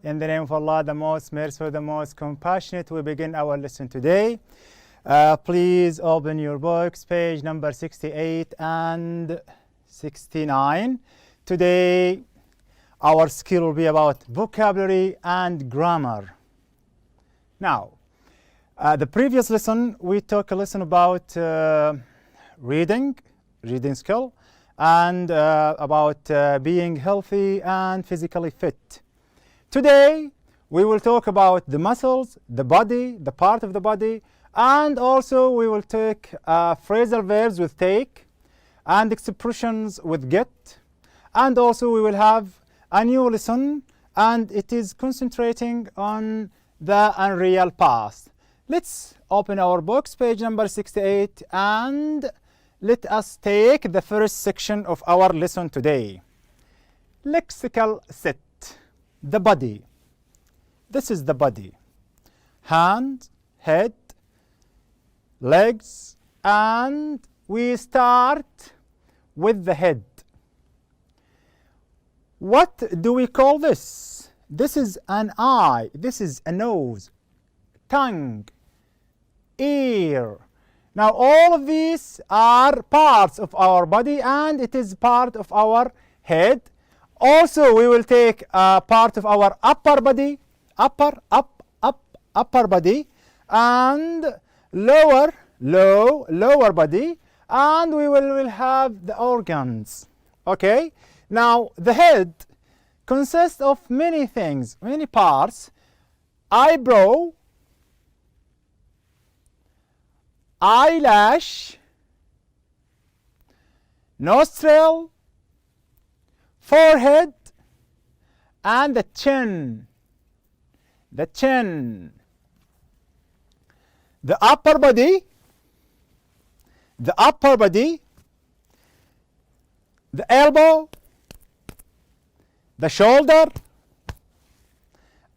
In the name of Allah, the most merciful, the most compassionate, we begin our lesson today. Please open your books, page number 68 and 69. Today, our skill will be about vocabulary and grammar. Now, the previous lesson, we took a lesson about reading skill, and about being healthy and physically fit. Today, we will talk about the muscles, the body, the part of the body, and also we will take phrasal verbs with take and expressions with get. And also we will have a new lesson, and it is concentrating on the unreal past. Let's open our books, page number 68, and let us take the first section of our lesson today. Lexical set. The body. This is the body. Hand, head, legs, and we start with the head. What do we call this? This is an eye. This is a nose, tongue, ear. Now all of these are parts of our body, and it is part of our head. Also, we will take a part of our upper body, upper body, and lower body, and we will have the organs. Okay? Now, the head consists of many things, many parts. Eyebrow, eyelash, nostril, forehead, and the chin. The chin. The upper body, the elbow, the shoulder,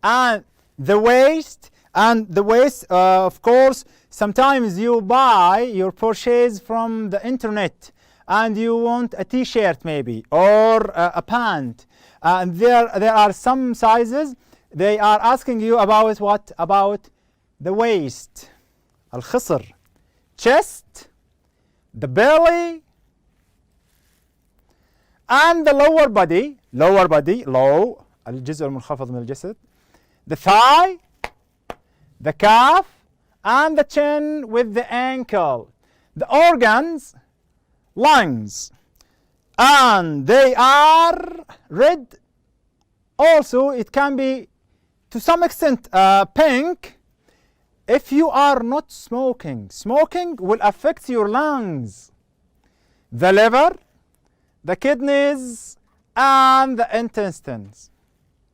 and the waist. And the waist, of course, sometimes you buy your purchase from the internet, and you want a t-shirt maybe, or a pant. And there are some sizes, they are asking you about what? About the waist. Al-khasr. Chest, the belly, and the lower body, low, الجزء المنخفض من الجسد. The thigh, the calf, and the chin with the ankle. The organs, lungs, and they are red. Also, it can be to some extent pink if you are not smoking. Smoking will affect your lungs. The liver, the kidneys, and the intestines.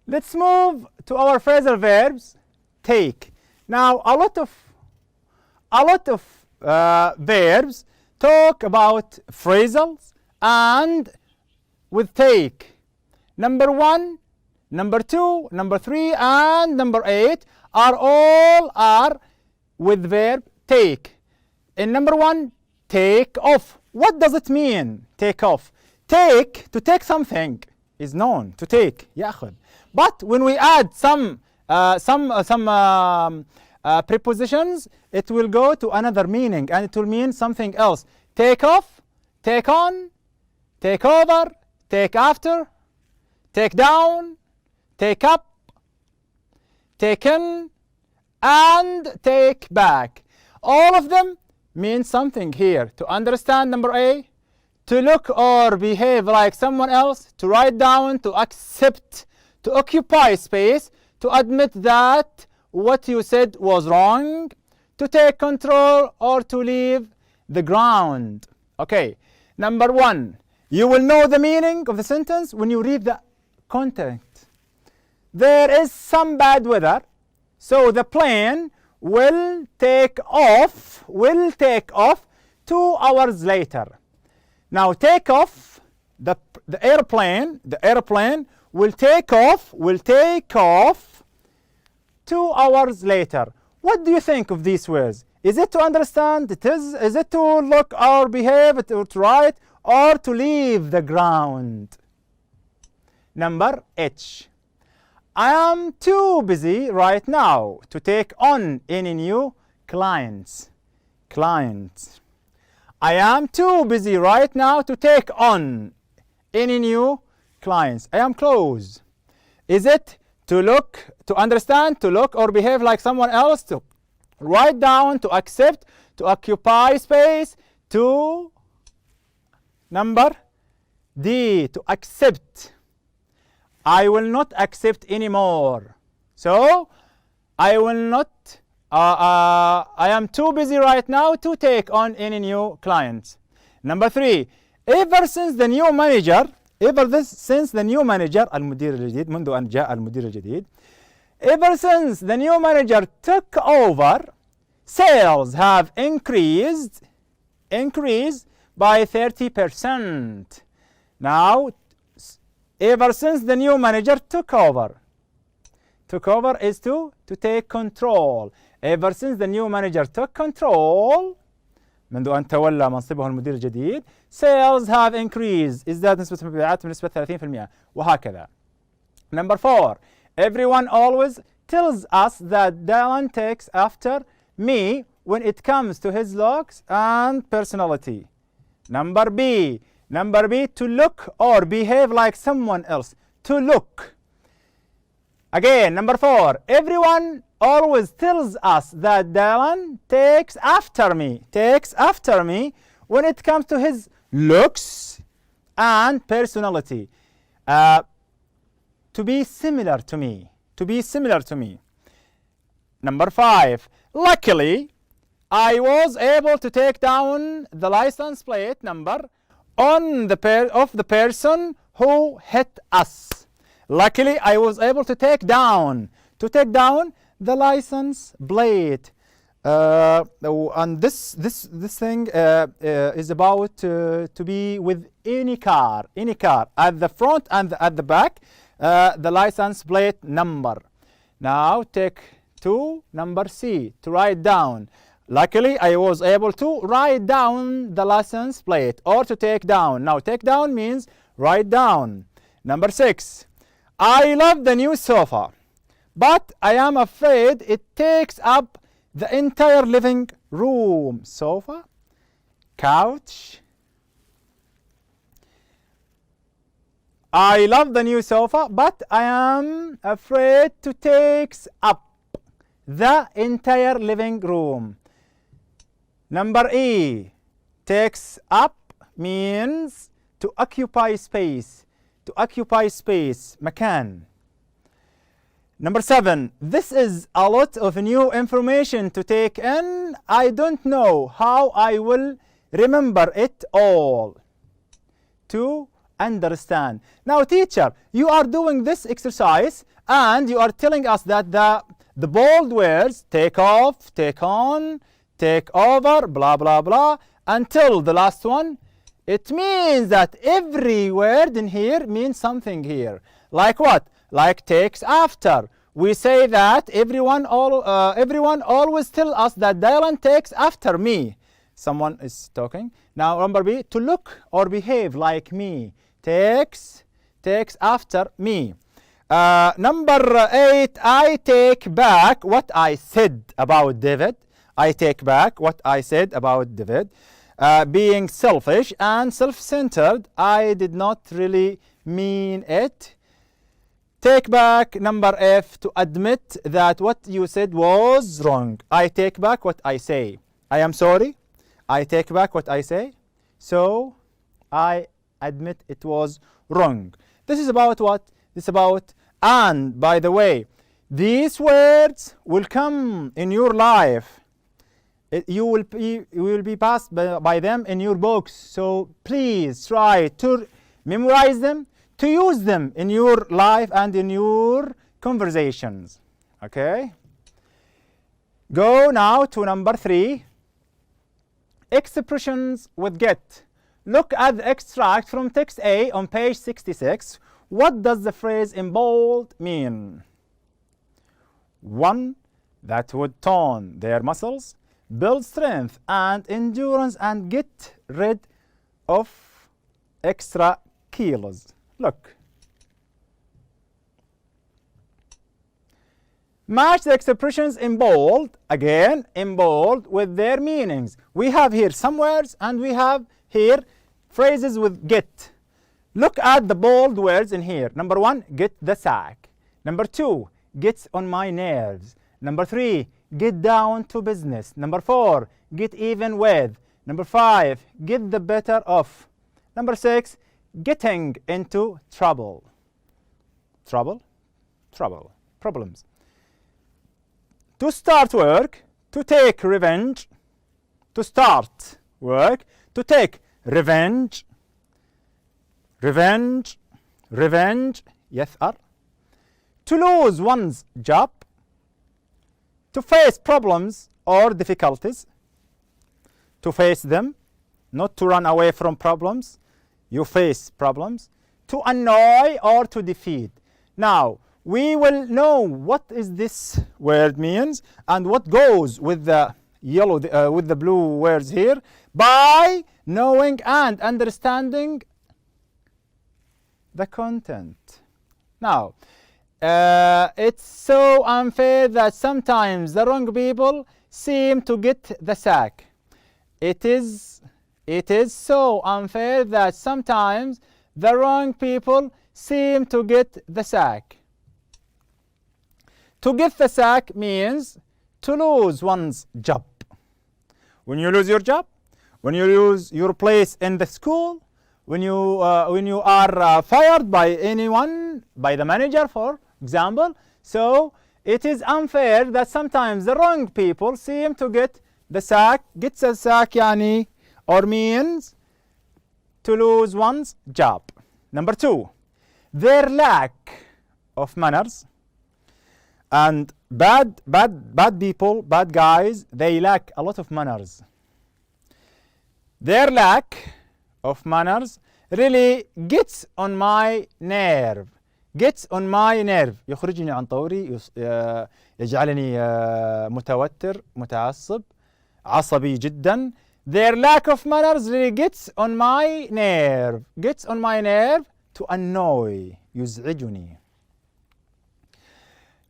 Let's move to our phrasal verbs. Take. Now, a lot of verbs talk about phrasals and with take. Number 1, number 2, number 3, and number 8 are with verb take. In number 1, take off. What does it mean? Take off. Take, to take something, is known to take. يأخذ. But when we add some prepositions, it will go to another meaning, and it will mean something else. Take off, take on, take over, take after, take down, take up, take in, and take back. All of them mean something here. To understand number A, to look or behave like someone else, to write down, to accept, to occupy space, to admit that what you said was wrong, to take control, or to leave the ground. Okay, number 1, you will know the meaning of the sentence when you read the content. There is some bad weather, so the plane will take off 2 hours later. Now take off, the airplane will take off 2 hours later. What do you think of these words? Is it to understand? Is it to look or behave, to write, or to leave the ground? Number H. I am too busy right now to take on any new clients. Clients. I am too busy right now to take on any new clients. I am close. Is it to look, to understand, to look or behave like someone else, to write down, to accept, to occupy space, to number D, to accept. I will not accept anymore. So I will not, I am too busy right now to take on any new clients. Number 3, ever since the new manager, since the new manager, المدير الجديد، منذ أن جاء المدير الجديد. Ever since the new manager took over, sales have increased by 30%. Now, ever since the new manager took over is to take control. Ever since the new manager took control، منذ أن تولى منصبه المدير الجديد، sales have increased، ازداد نسبة المبيعات بنسبة 30%، وهكذا. Number 4, everyone always tells us that Dylan takes after me when it comes to his looks and personality. Number B, to look or behave like someone else. To look. Again, number 4, everyone always tells us that Dylan takes after me when it comes to his looks and personality. To be similar to me. Number 5, luckily I was able to take down the license plate number on the person who hit us. Luckily I was able to take down the license plate. And this thing is about to be with any car at the front and at the back, the license plate number. Now take to number C, to write down. Luckily I was able to write down the license plate, or to take down. Now take down means write down. Number 6, I love the new sofa, but I am afraid it takes up the entire living room. Sofa, couch. I love the new sofa, but I am afraid to take up the entire living room. Number E, takes up means to occupy space. مكان. Number 7, this is a lot of new information to take in. I don't know how I will remember it all. To understand. Now teacher, you are doing this exercise and you are telling us that the bold words take off, take on, take over, blah blah blah, until the last one. It means that every word in here means something here. Like what? Like takes after. We say that everyone always tell us that Dylan takes after me. Someone is talking. Now number B, to look or behave like me. Takes after me. Number 8, I take back what I said about David. I take back what I said about David. Being selfish and self-centered, I did not really mean it. Take back number F, to admit that what you said was wrong. I take back what I say. I am sorry. I take back what I say. So I admit it was wrong. This is about what? This is about, and by the way, these words will come in your life. You will be passed by them in your books. So please try to memorize them, to use them in your life and in your conversations. Okay? Go now to number 3. Expressions with get. Look at the extract from text A on page 66. What does the phrase in bold mean? 1. That would tone their muscles, build strength and endurance, and get rid of extra kilos. Look. Match the expressions in bold, again in bold, with their meanings. We have here some words and we have here phrases with get. Look at the bold words in here. Number 1, get the sack. Number 2, gets on my nerves. Number 3, get down to business. Number 4, get even with. Number 5, get the better of. Number 6, getting into trouble. Trouble, trouble, problems. To start work, to take revenge. To start work, to take revenge. Revenge, revenge, يثأر. To lose one's job. To face problems or difficulties. To face them, not to run away from problems. You face problems. To annoy or to defeat. Now, we will know what is this word means and what goes with the yellow, with the blue words here by knowing and understanding the content. Now, it's so unfair that sometimes the wrong people seem to get the sack. It is so unfair that sometimes the wrong people seem to get the sack. To get the sack means to lose one's job. When you lose your job, when you lose your place in the school, when you are fired by anyone, by the manager, for example. So it is unfair that sometimes the wrong people seem to get the sack. Gets a sack يعني or means to lose one's job. Number 2, their lack of manners. And bad people, bad guys, they lack a lot of manners. Their lack of manners really gets on my nerve. Gets on my nerve. يخرجني عن طوري، يجعلني متوتر، متعصب، عصبي جدا. Their lack of manners really gets on my nerve. Gets on my nerve to annoy. يزعجني.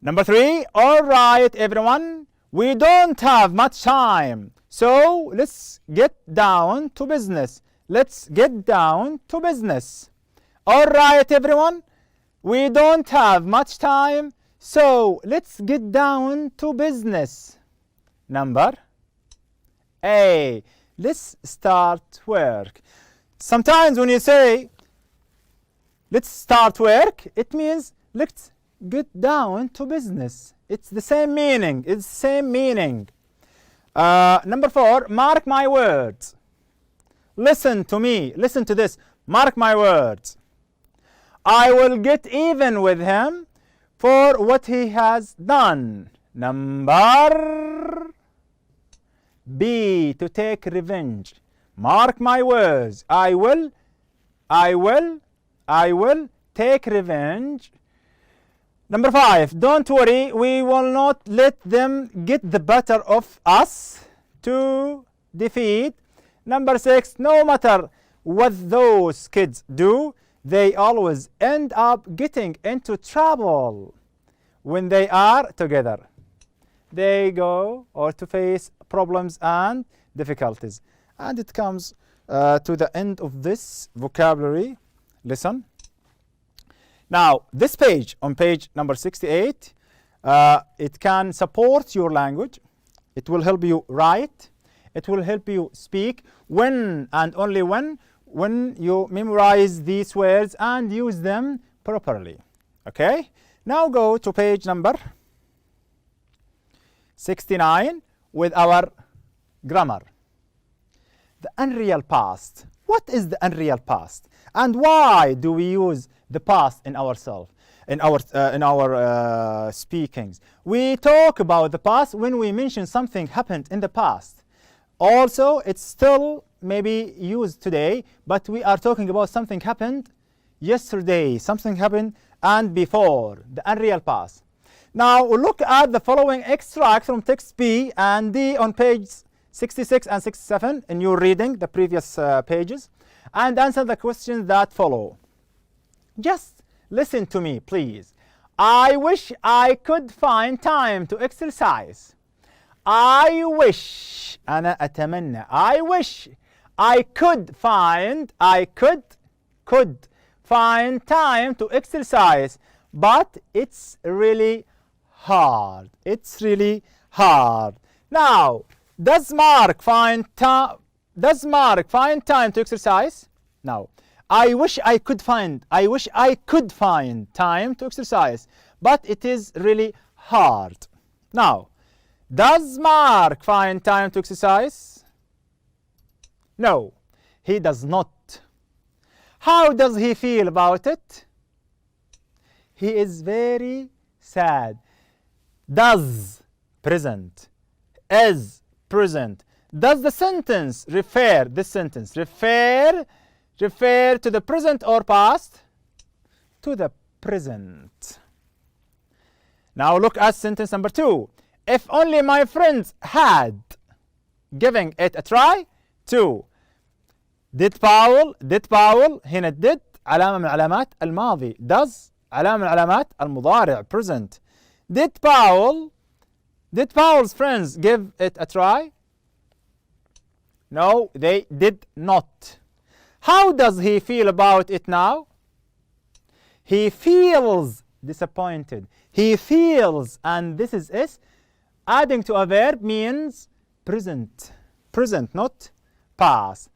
Number 3, all right everyone, we don't have much time, so let's get down to business. Let's get down to business. All right everyone, we don't have much time, so let's get down to business. Number A, let's start work. Sometimes when you say let's start work, it means let's get down to business. It's the same meaning. It's the same meaning. Number 4, mark my words. Listen to me. Listen to this. Mark my words. I will get even with him for what he has done. Number B, to take revenge. Mark my words. I will take revenge. Number 5, don't worry, we will not let them get the better of us. To defeat. Number 6, no matter what those kids do, they always end up getting into trouble when they are together. They go or to face problems and difficulties. And it comes to the end of this vocabulary lesson. Now, this page, on page number 68, it can support your language. It will help you write. It will help you speak when and only when you memorize these words and use them properly. Okay? Now go to page number 69 with our grammar. The unreal past. What is the unreal past? And why do we use the past in ourselves, in our speakings? We talk about the past when we mention something happened in the past. Also, it's still maybe used today, but we are talking about something happened yesterday, something happened and before, the unreal past. Now look at the following extract from text B and D on page 66 and 67 in your reading, the previous pages, and answer the questions that follow. Just listen to me, please. I wish I could find time to exercise. I wish أنا أتمنى. I wish I could find time to exercise, but it's really hard. It's really hard. Now, does Mark find time to exercise? No. I wish I could find time to exercise, but it is really hard. Now, does Mark find time to exercise? No, he does not. How does he feel about it? He is very sad. Does, present. Is, present. Does the sentence refer to the present or past? To the present. Now look at sentence number 2. If only my friends had, giving it a try. 2. did Paul هنا did علامة من علامات الماضي. does علامة من علامات المضارع present. Did Paul's friends give it a try? No, they did not. How does he feel about it now? He feels disappointed. He feels, and this is S, adding to a verb means present. Present, not past.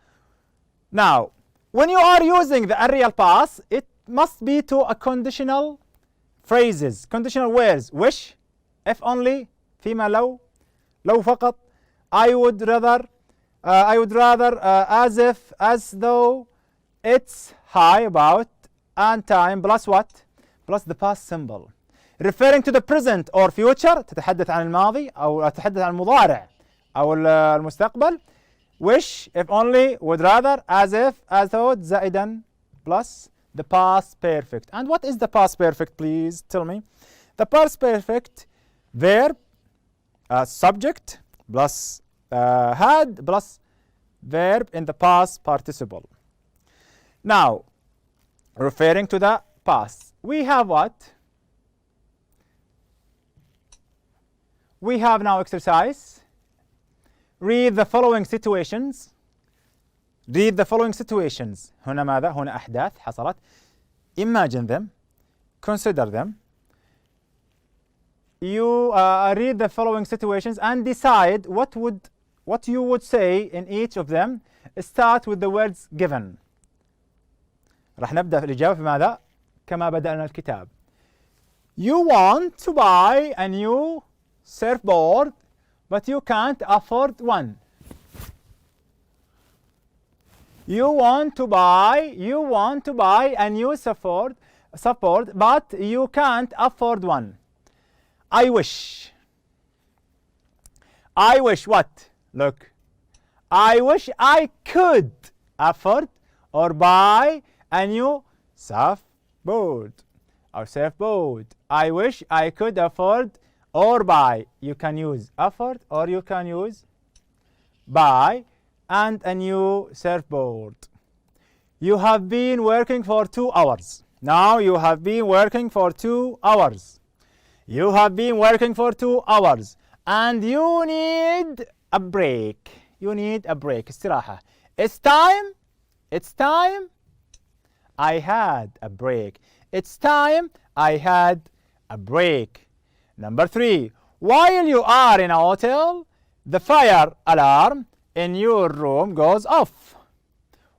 Now, when you are using the real past, it must be to a conditional phrases, conditional words. Wish, if only, فيما لو فقط, I would rather, as if, as though, it's, high, about, and time, plus what? Plus the past symbol. Referring to the present or future, تتحدث عن الماضي أو تتحدث عن المضارع أو المستقبل. Wish, if only, would rather, as if, as though, زائدا, plus the past perfect. And what is the past perfect, please tell me? The past perfect, verb, subject, plus had, plus verb in the past participle. Now, referring to the past, we have what? We have now exercise. Read the following situations. Read the following situations. هنا ماذا؟ هنا أحداث حصلت. Imagine them. Consider them. You read the following situations and decide what you would say in each of them. Start with the words given. راح نبدأ في الإجابة في ماذا؟ كما بدأنا الكتاب. You want to buy a new surfboard, but you can't afford one. You want to buy a new surfboard, but you can't afford one. I wish what? Look. I wish I could afford or buy a new surfboard or surfboard. I wish I could afford or buy. You can use afford or you can use buy and a new surfboard. You have been working for 2 hours. Now you have been working for 2 hours. You have been working for 2 hours and you need a break. You need a break. استراحة. It's time. I had a break. It's time I had a break. Number 3. While you are in a hotel, the fire alarm in your room goes off.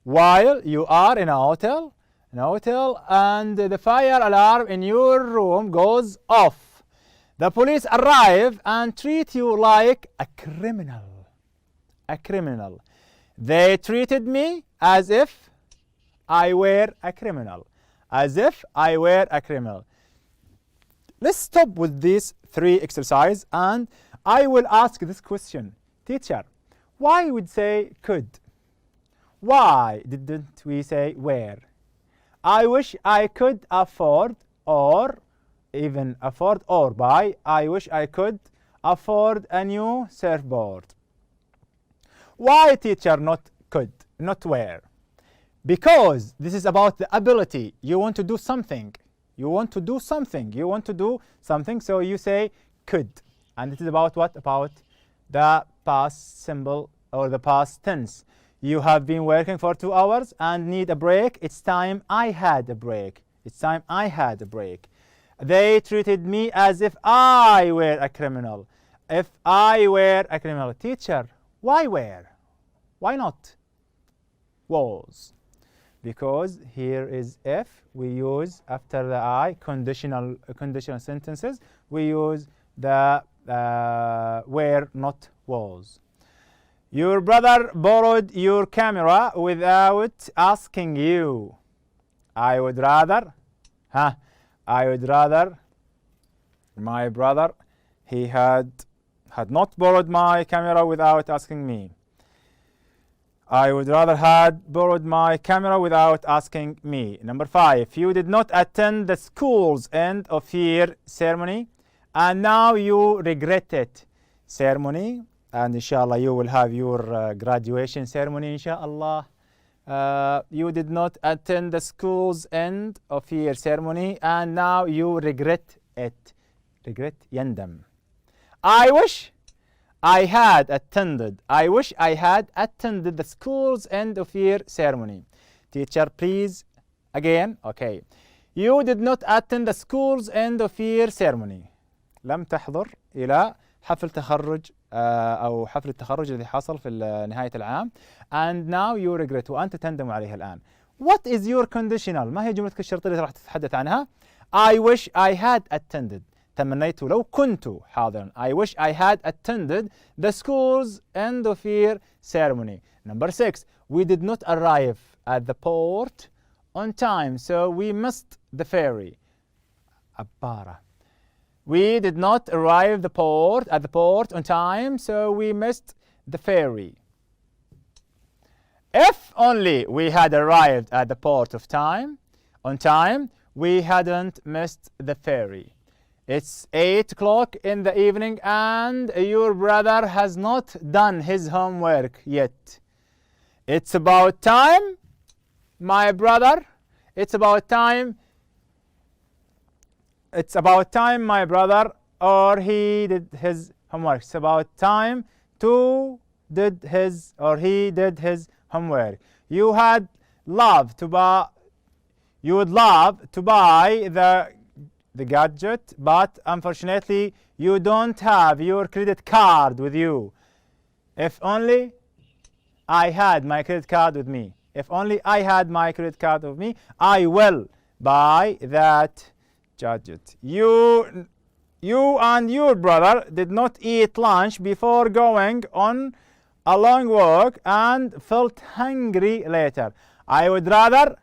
While you are in a hotel, and the fire alarm in your room goes off. The police arrive and treat you like a criminal. A criminal. They treated me as if I were a criminal. As if I were a criminal. Let's stop with these 3 exercises and I will ask this question. Teacher, why would say could? Why didn't we say where? I wish I could afford or even afford or buy. I wish I could afford a new surfboard. Why, teacher, not could, not where? Because this is about the ability. You want to do something. You want to do something. You want to do something, so you say could. And it is about what? About the past symbol or the past tense. You have been working for 2 hours and need a break. It's time I had a break. It's time I had a break. They treated me as if I were a criminal. If I were a criminal. Teacher, why were? Why not was? Because here is if. We use after the I conditional sentences. We use the were, not was. Your brother borrowed your camera without asking you. I would rather, I would rather my brother, he had not borrowed my camera without asking me. I would rather had borrowed my camera without asking me. Number 5, you did not attend the school's end of year ceremony and now you regret it. Ceremony, and inshallah you will have your graduation ceremony inshallah. You did not attend the school's end of year ceremony and now you regret it. Regret, يندم. I wish I had attended. I wish I had attended the school's end of year ceremony. Teacher, please again. Okay. You did not attend the school's end of year ceremony. لم تحضر إلى حفل تخرج أو حفل التخرج الذي حصل في نهاية العام. And now you regret. وأنت تندم عليها الآن. What is your conditional? ما هي جملتك الشرطية اللي راح تتحدث عنها؟ I wish I had attended. تمنيت لو كنت حاضرا. I wish I had attended the school's end of year ceremony. Number 6. We did not arrive at the port on time, so we missed the ferry. عبارة. We did not arrive at the port on time, so we missed the ferry. If only we had arrived at the port on time, we hadn't missed the ferry. It's 8 o'clock in the evening and your brother has not done his homework yet. It's about time, my brother. It's about time, my brother, or he did his homework. It's about time he did his homework. You would love to buy the gadget, but unfortunately you don't have your credit card with you. If only I had my credit card with me. If only I had my credit card with me, I will buy that gadget. You and your brother did not eat lunch before going on a long walk and felt hungry later. I would rather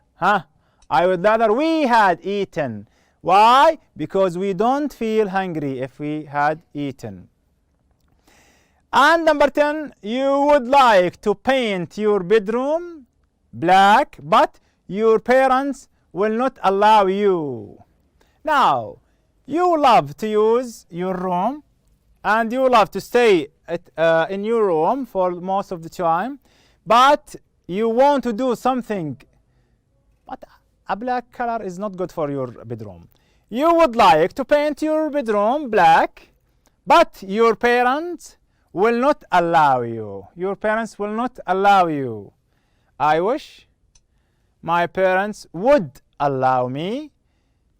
we had eaten. Why? Because we don't feel hungry if we had eaten. And number 10, you would like to paint your bedroom black, but your parents will not allow you. Now, you love to use your room and you love to stay in your room for most of the time, but you want to do something, but a black color is not good for your bedroom. You would like to paint your bedroom black, but your parents will not allow you. Your parents will not allow you. I wish my parents would allow me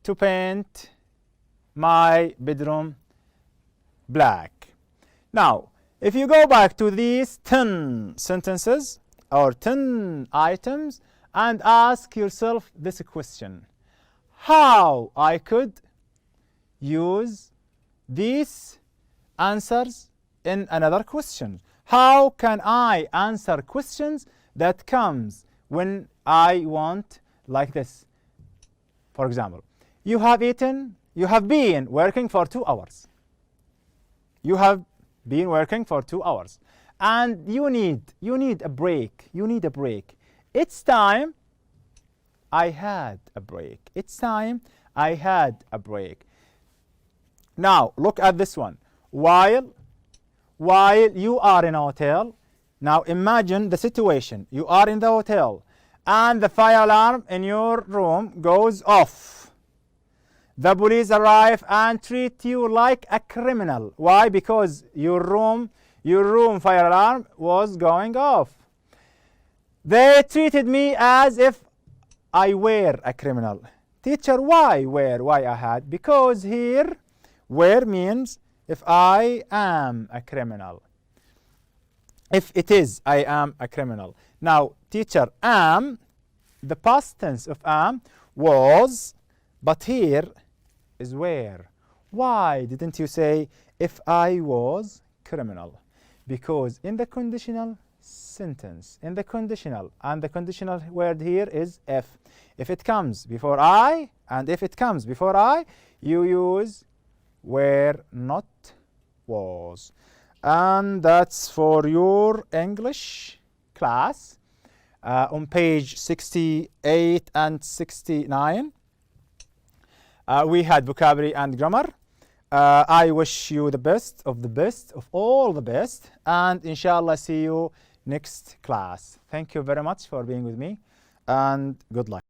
to paint my bedroom black. Now, if you go back to these 10 sentences or 10 items and ask yourself this question: how I could use these answers in another question? How can I answer questions that comes when I want like this? For example, you have been working for 2 hours. You have been working for 2 hours and you need a break. You need a break. It's time I had a break. It's time I had a break. Now, look at this one. While you are in a hotel, now imagine the situation. You are in the hotel and the fire alarm in your room goes off. The police arrive and treat you like a criminal. Why? Because your room fire alarm was going off. They treated me as if I were a criminal. Teacher, why were? Why I had? Because here, were means if I am a criminal. If it is, I am a criminal. Now, teacher, am, the past tense of am was, but here is were. Why didn't you say if I was criminal? Because in the conditional sentence, in the conditional, and the conditional word here is if it comes before I, and if it comes before I, you use were, not was. And that's for your English class on page 68 and 69. We had vocabulary and grammar. I wish you the best of all the best, and inshallah see you next class. Thank you very much for being with me, and good luck.